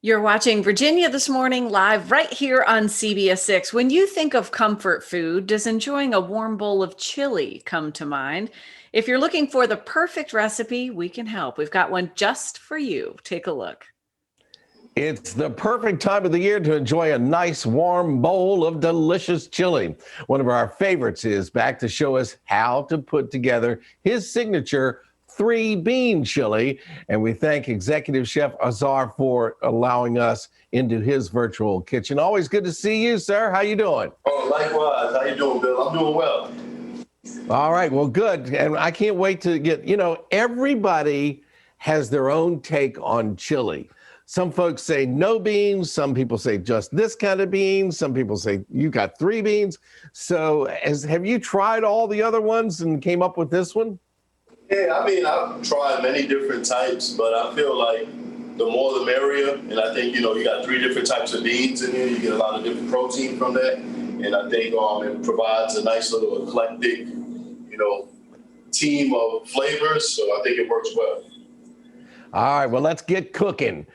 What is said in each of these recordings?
You're watching Virginia This Morning live right here on CBS 6. When you think of comfort food, does enjoying a warm bowl of chili come to mind? If you're looking for the perfect recipe, we can help. We've got one just for you. Take a look. It's the perfect time of the year to enjoy a nice warm bowl of delicious chili. One of our favorites is back to show us how to put together his signature 3-bean chili. And we thank Executive Chef Ausar for allowing us into his virtual kitchen. Always good to see you, sir. How you doing? Oh, likewise. How you doing, Bill? I'm doing well. All right, well, good. And I can't wait to get, everybody has their own take on chili. Some folks say no beans. Some people say just this kind of beans. Some people say you got 3 beans. So have you tried all the other ones and came up with this one? Yeah, I've tried many different types, but I feel like the more the merrier. And I think, you got 3 different types of beans in here. You get a lot of different protein from that. And I think it provides a nice little eclectic, team of flavors. So I think it works well. All right, well, let's get cooking.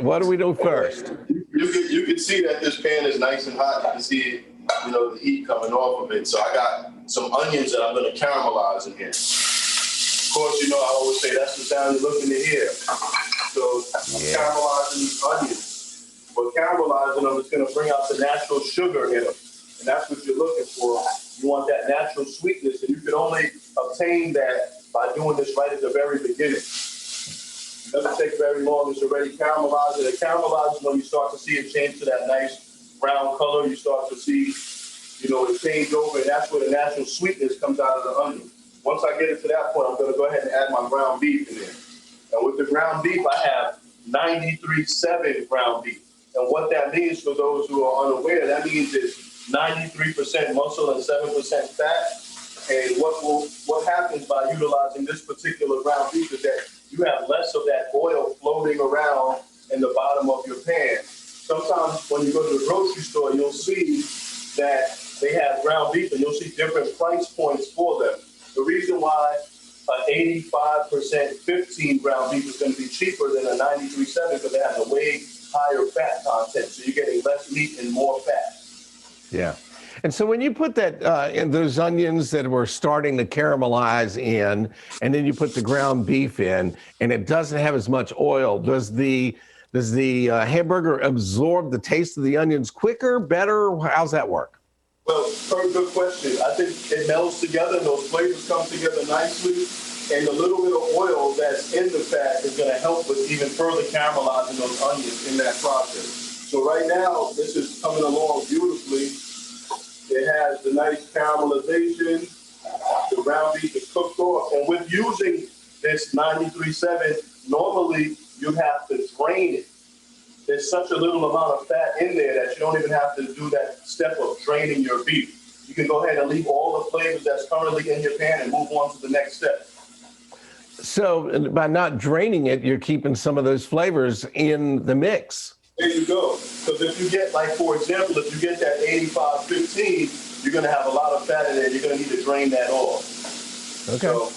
What do we do first? You can see that this pan is nice and hot. You can see, the heat coming off of it. So I got some onions that I'm going to caramelize in here. Of course, I always say that's the sound you're looking to hear. So I'm caramelizing these onions. But caramelizing them is going to bring out the natural sugar in them. And that's what you're looking for. You want that natural sweetness. And you can only obtain that by doing this right at the very beginning. It doesn't take very long. It's already caramelized. It caramelizes when you start to see it change to that nice brown color. You start to see, it change over, and that's where the natural sweetness comes out of the onion. Once I get it to that point, I'm going to go ahead and add my ground beef in there. And with the ground beef, I have 93.7 ground beef. And what that means for those who are unaware, that means it's 93% muscle and 7% fat. And what happens by utilizing this particular ground beef is that you have less of that oil floating around in the bottom of your pan. Sometimes when you go to the grocery store, you'll see that they have ground beef and you'll see different price points for them. The reason why an 85% 15 ground beef is going to be cheaper than a 93.7 because they have a way higher fat content. So you're getting less meat and more fat. Yeah. And so when you put that in those onions that were starting to caramelize in, and then you put the ground beef in, and it doesn't have as much oil, does the hamburger absorb the taste of the onions quicker, better? How's that work? Well, very good question. I think it melds together and those flavors come together nicely. And the little bit of oil that's in the fat is going to help with even further caramelizing those onions in that process. So right now, this is coming along beautifully. It has the nice caramelization. The ground beef is cooked off. And with using this 93.7, normally you have to drain it. There's such a little amount of fat in there that you don't even have to do that step of draining your beef. You can go ahead and leave all the flavors that's currently in your pan and move on to the next step. So by not draining it, you're keeping some of those flavors in the mix. There you go. Because if you get, for example, if you get that 85-15, you're going to have a lot of fat in there. You're going to need to drain that off. Okay. So,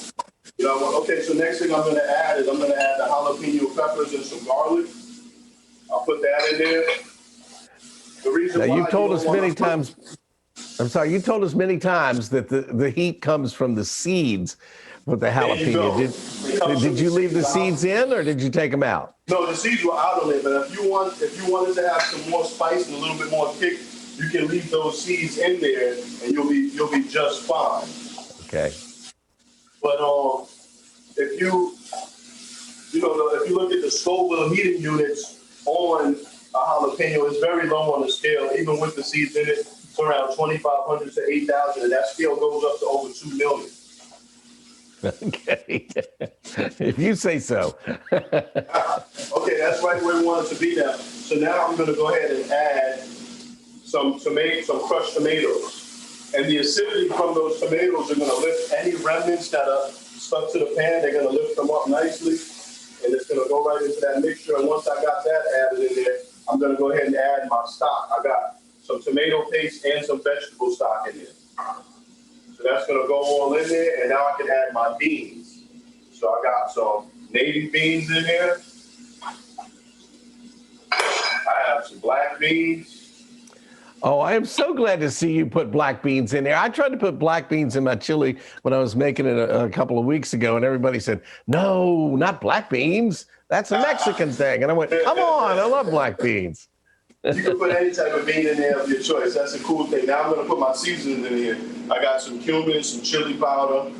so next thing I'm going to add is I'm going to add the jalapeno peppers and some garlic. I'll put that in there. The reason now, why you've told us many times, you told us many times that the heat comes from the seeds with the jalapeno. Did you leave the seeds in or did you take them out? No, the seeds were out on it, but if you wanted to have some more spice and a little bit more kick, you can leave those seeds in there and you'll be just fine. Okay. But if you look at the Scoville heating units on a jalapeno, it's very low on the scale. Even with the seeds in it, it's around 2,500 to 8,000, and that scale goes up to over 2 million. Okay, if you say so. Okay, that's right where we want it to be now. So now I'm going to go ahead and add some crushed tomatoes. And the acidity from those tomatoes are going to lift any remnants that are stuck to the pan. They're going to lift them up nicely. And it's going to go right into that mixture. And once I got that added in there, I'm going to go ahead and add my stock. I got some tomato paste and some vegetable stock in there. So that's going to go all in there. And now I can add my beans. So I got some navy beans in here. have some black beans. Oh, I am so glad to see you put black beans in there. I tried to put black beans in my chili when I was making it a couple of weeks ago, and everybody said, no, not black beans. That's a Mexican thing. And I went, come on, I love black beans. You can put any type of bean in there of your choice. That's the cool thing. Now I'm going to put my seasonings in here. I got some cumin, some chili powder, a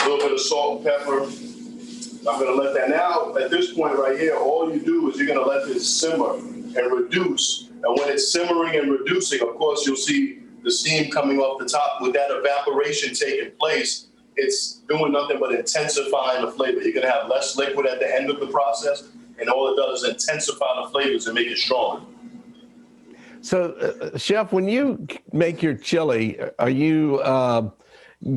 little bit of salt and pepper. I'm going to let that. Now, at this point right here, all you do is you're going to let this simmer and reduce. And when it's simmering and reducing, of course, you'll see the steam coming off the top. With that evaporation taking place, it's doing nothing but intensifying the flavor. You're going to have less liquid at the end of the process, and all it does is intensify the flavors and make it stronger. So, Chef, when you make your chili, are you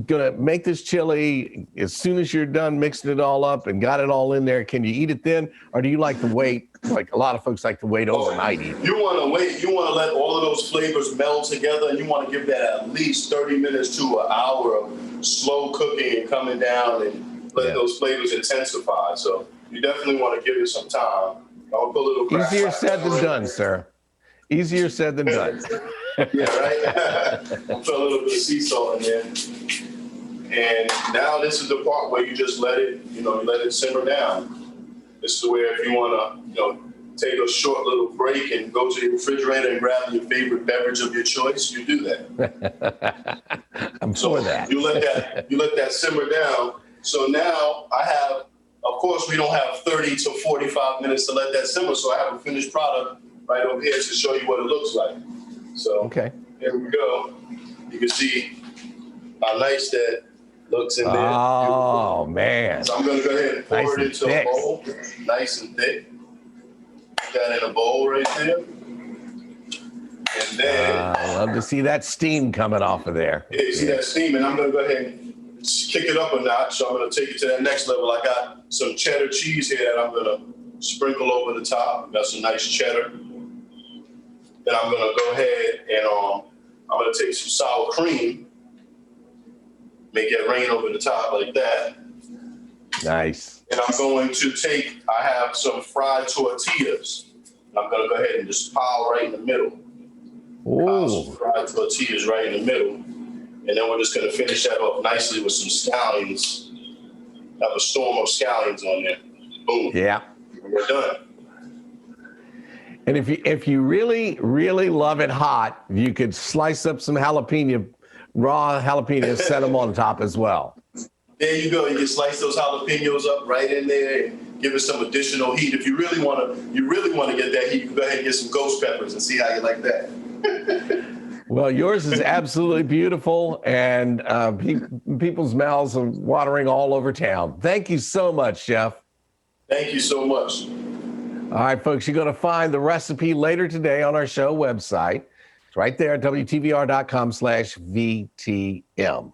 going to make this chili as soon as you're done mixing it all up and got it all in there? Can you eat it then? Or do you like to wait, like a lot of folks like to wait overnight? You want to wait. You want to let all of those flavors meld together, and you want to give that at least 30 minutes to an hour of slow cooking and coming down and let those flavors intensify. So you definitely want to give it some time. I'll put a little Easier said than done, sir. Easier said than done. Yeah, right? I'll put a little bit of sea salt in there. And now this is the part where you just let it, you let it simmer down. This is where if you want to, take a short little break and go to your refrigerator and grab your favorite beverage of your choice, you do that. I'm for that. You let that simmer down. So now I have, of course, we don't have 30 to 45 minutes to let that simmer. So I have a finished product right over here to show you what it looks like. So Here we go. You can see how nice that looks in there. Oh, man. So I'm going to go ahead and pour it into a bowl, nice and thick. Put that in a bowl right there. And then I love to see that steam coming off of there. Yeah, you see that steam, and I'm going to go ahead and kick it up a notch. So I'm going to take it to that next level. I got some cheddar cheese here that I'm going to sprinkle over the top. Got some nice cheddar. Then I'm going to go ahead and I'm going to take some sour cream, make it rain over the top like that. Nice. And I'm going to I have some fried tortillas. I'm going to go ahead and just pile right in the middle. Pile some fried tortillas right in the middle. And then we're just going to finish that off nicely with some scallions. Have a storm of scallions on there. Boom. Yeah. And we're done. And if you really, really love it hot, you could slice up some raw jalapenos, set them on top as well. There you go. You can slice those jalapenos up right in there and give it some additional heat. If you really want to get that heat, you can go ahead and get some ghost peppers and see how you like that. Well, yours is absolutely beautiful, and people's mouths are watering all over town. Thank you so much, Chef. Thank you so much. All right, folks, you're going to find the recipe later today on our show website. It's right there at WTVR.com/VTM.